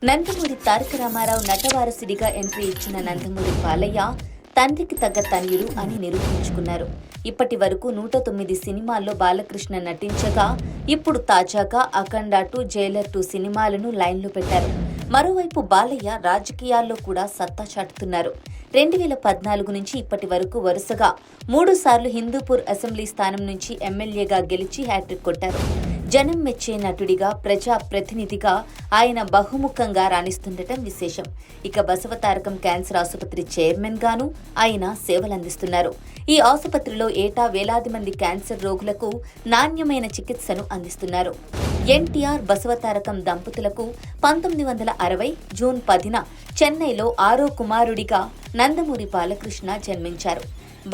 Nandamuri Taraka Ramarao నటవారసుడిగా entry ఇచ్చిన నందమూరి బాలయ్య తండ్రికి తగ్గ తనయుడు అని నిరూపించుకున్నారు. ఇప్పటి వరకు 109 సినిమాల్లో బాలకృష్ణ నటించగా ఇప్పుడు తాజాగా అఖండ 2, జైలర్ 2 సినిమాలను లైన్లో పెట్టారు. మరోవైపు బాలయ్య రాజకీయాల్లో కూడా సత్తా చాటుతున్నారు. 2014 నుంచి ఇప్పటి వరకు వరుసగా 3 సార్లు హిందూపూర్ అసెంబ్లీ స్థానం నుంచి ఎమ్మెల్యేగా గెలిచి హ్యాట్రిక్ కొట్టారు. జనం మెచ్చే నటుడిగా, ప్రజా ప్రతినిధిగా ఆయన బహుముఖంగా రాణిస్తుండటం విశేషం. ఇక బసవతారకం క్యాన్సర్ ఆసుపత్రి చైర్మన్ గాను ఆయన సేవలందిస్తున్నారు. ఈ ఆసుపత్రిలో ఏటా వేలాది మంది క్యాన్సర్ రోగులకు నాణ్యమైన చికిత్సను అందిస్తున్నారు. ఎన్టీఆర్, బసవతారకం దంపతులకు 1960 జూన్ 10న చెన్నైలో 6వ కుమారుడిగా నందమూరి బాలకృష్ణ జన్మించారు.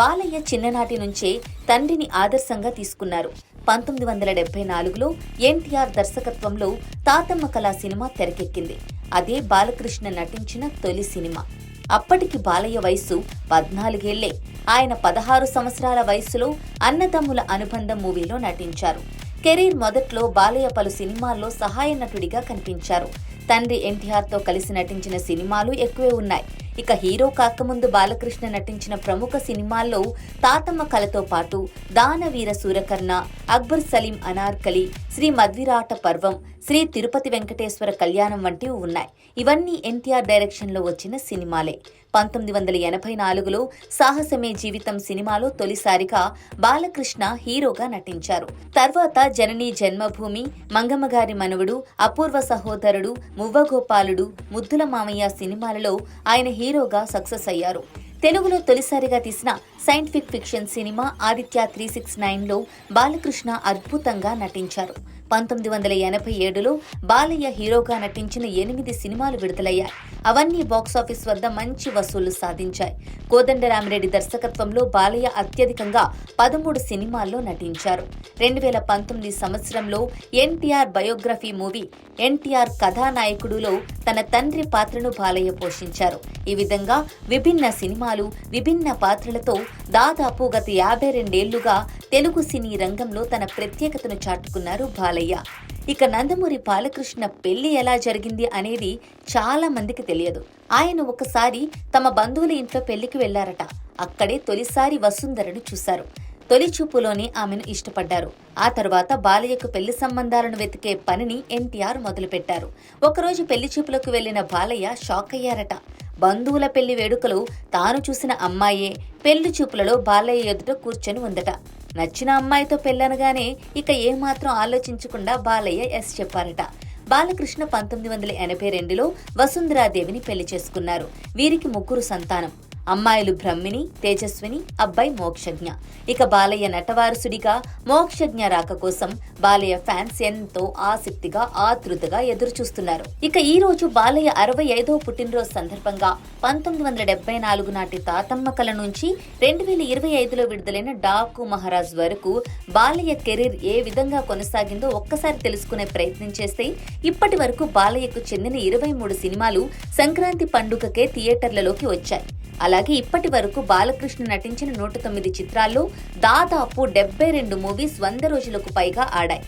బాలయ్య చిన్ననాటి నుంచే తండ్రిని ఆదర్శంగా తీసుకున్నారు. 1974లో ఎన్టీఆర్ దర్శకత్వంలో తాతమ్మ కళ సినిమా తెరకెక్కింది. అదే బాలకృష్ణ నటించిన తొలి సినిమా. అప్పటికి బాలయ్య వయసు 14 ఏళ్లే. ఆయన 16 సంవత్సరాల వయసులో అన్నదమ్ముల అనుబంధం మూవీలో నటించారు. కెరీర్ మొదట్లో బాలయ్య పలు సినిమాల్లో సహాయ నటుడిగా కనిపించారు. తండ్రి ఎన్టీఆర్తో కలిసి నటించిన సినిమాలు ఎక్కువే ఉన్నాయి. ఇక హీరో కాకముందు బాలకృష్ణ నటించిన ప్రముఖ సినిమాల్లో తాతమ్మ కళతో పాటు దానవీర సూరకర్ణ, అక్బర్ సలీం అనార్కలి, శ్రీ మధ్విరాట పర్వం, శ్రీ తిరుపతి వెంకటేశ్వర కళ్యాణం వంటివి ఉన్నాయి. ఇవన్నీ ఎన్టీఆర్ డైరెక్షన్లో వచ్చిన సినిమాలే. 1984లో సాహసమే జీవితం సినిమాలో తొలిసారిగా బాలకృష్ణ హీరోగా నటించారు. తర్వాత జననీ జన్మభూమి, మంగమ్మగారి మనవడు, అపూర్వ సహోదరుడు, మువ్వగోపాలుడు, ముద్దుల మామయ్య సినిమాలలో ఆయన హీరోగా సక్సెస్ అయ్యారు. తెలుగులో తొలిసారిగా తీసిన సైంటిఫిక్ ఫిక్షన్ సినిమా ఆదిత్య 369లో బాలకృష్ణ అద్భుతంగా నటించారు. 1987లో బాలయ్య హీరోగా నటించిన 8 సినిమాలు విడుదలయ్యాయి. అవన్నీ బాక్సాఫీస్ వద్ద మంచి వసూళ్లు సాధించాయి. కోదండరామిరెడ్డి దర్శకత్వంలో బాలయ్య అత్యధికంగా 13 సినిమాల్లో నటించారు. 2019 సంవత్సరంలో ఎన్టీఆర్ బయోగ్రఫీ మూవీ ఎన్టీఆర్ కథానాయకుడులో తన తండ్రి పాత్రను బాలయ్య పోషించారు. ఈ విధంగా విభిన్న సినిమాలు, విభిన్న పాత్రలతో దాదాపు గత 52 ఏళ్లుగా తెలుగు సినీ రంగంలో తన ప్రత్యేకతను చాటుకున్నారు బాలయ్య. ఇక నందమూరి బాలకృష్ణ పెళ్లి ఎలా జరిగింది అనేది చాలా మందికి తెలియదు. ఆయన ఒకసారి తమ బంధువుల ఇంట్లో పెళ్లికి వెళ్లారట. అక్కడే తొలిసారి వసుంధరను చూశారు. తొలి చూపులోనే ఆమెను ఇష్టపడ్డారు. ఆ తర్వాత బాలయ్యకు పెళ్లి సంబంధాలను వెతికే పనిని ఎన్టీఆర్ మొదలుపెట్టారు. ఒకరోజు పెళ్లి చూపులకు వెళ్లిన బాలయ్య షాక్ అయ్యారట. బంధువుల పెళ్లి వేడుకలో తాను చూసిన అమ్మాయే పెళ్లి చూపులలో బాలయ్య ఎదుట కూర్చొని ఉందట. నచ్చిన అమ్మాయితో పెళ్లనగానే ఇక ఏమాత్రం ఆలోచించకుండా బాలయ్య ఎస్ చెప్పారట. బాలకృష్ణ 1982లో వసుంధరాదేవిని పెళ్లి చేసుకున్నారు. వీరికి 3 సంతానం. అమ్మాయిలు బ్రహ్మిణి, తేజస్విని, అబ్బాయి మోక్షజ్ఞ. ఇక బాలయ్య నటవారసుడిగా మోక్షజ్ఞ రాక కోసం బాలయ్య ఫ్యాన్స్ ఎంతో ఆసక్తిగా, ఆతృతగా ఎదురుచూస్తున్నారు. ఇక ఈ రోజు బాలయ్య 65వ పుట్టినరోజు సందర్భంగా 1974 నాటి తాతమ్మ కళ నుంచి 2025లో విడుదలైన డాకు మహారాజ్ వరకు బాలయ్య కెరీర్ ఏ విధంగా కొనసాగిందో ఒక్కసారి తెలుసుకునే ప్రయత్నం చేస్తే ఇప్పటి వరకు బాలయ్యకు చెందిన 23 సినిమాలు సంక్రాంతి పండుగకే థియేటర్లలోకి వచ్చాయి. అలాగే ఇప్పటి వరకు బాలకృష్ణ నటించిన 109 చిత్రాల్లో దాదాపు 72 మూవీస్ 100 రోజులకు పైగా ఆడాయి.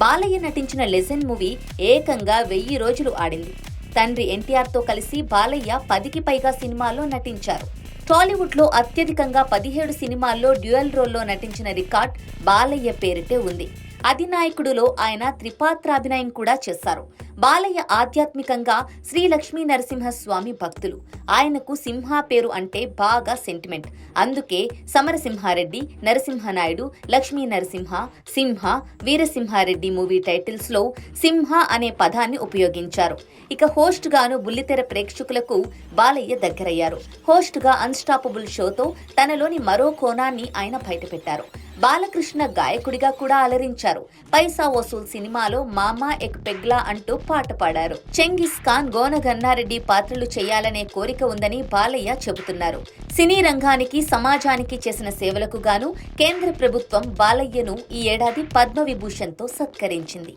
బాలయ్య నటించిన లెజెండ్ మూవీ ఏకంగా 1000 రోజులు ఆడింది. తండ్రి ఎన్టీఆర్తో కలిసి బాలయ్య 10కి పైగా సినిమాల్లో నటించారు. టాలీవుడ్లో అత్యధికంగా 17 సినిమాల్లో డ్యూయల్ రోల్లో నటించిన రికార్డ్ బాలయ్య పేరిటే ఉంది. అధినాయకుడులో ఆయన త్రిపాత్రాభినయం కూడా చేశారు. బాలయ్య ఆధ్యాత్మికంగా శ్రీ లక్ష్మీ నరసింహస్వామి భక్తులు. ఆయనకు సింహ పేరు అంటే బాగా సెంటిమెంట్. అందుకే సమరసింహారెడ్డి, నరసింహనాయుడు, లక్ష్మీ నరసింహ, సింహ, వీరసింహారెడ్డి మూవీ టైటిల్స్ లో సింహ అనే పదాన్ని ఉపయోగించారు. ఇక హోస్ట్ గాను బుల్లితెర ప్రేక్షకులకు బాలయ్య దగ్గరయ్యారు. హోస్ట్ గా అన్స్టాపబుల్ షోతో తనలోని మరో కోణాన్ని ఆయన బయటపెట్టారు. బాలకృష్ణ గాయకుడిగా కూడా అలరించారు. పైసా వసూల్ సినిమాలో మామా ఎక్ పెగ్లా అంటూ పాట పాడారు. చెంగిస్ ఖాన్, గోన గన్నారెడ్డి పాత్రలు చేయాలనే కోరిక ఉందని బాలయ్య చెబుతున్నారు. సినీ రంగానికి, సమాజానికి చేసిన సేవలకు గాను కేంద్ర ప్రభుత్వం బాలయ్యను ఈ ఏడాది పద్మవిభూషణ్తో సత్కరించింది.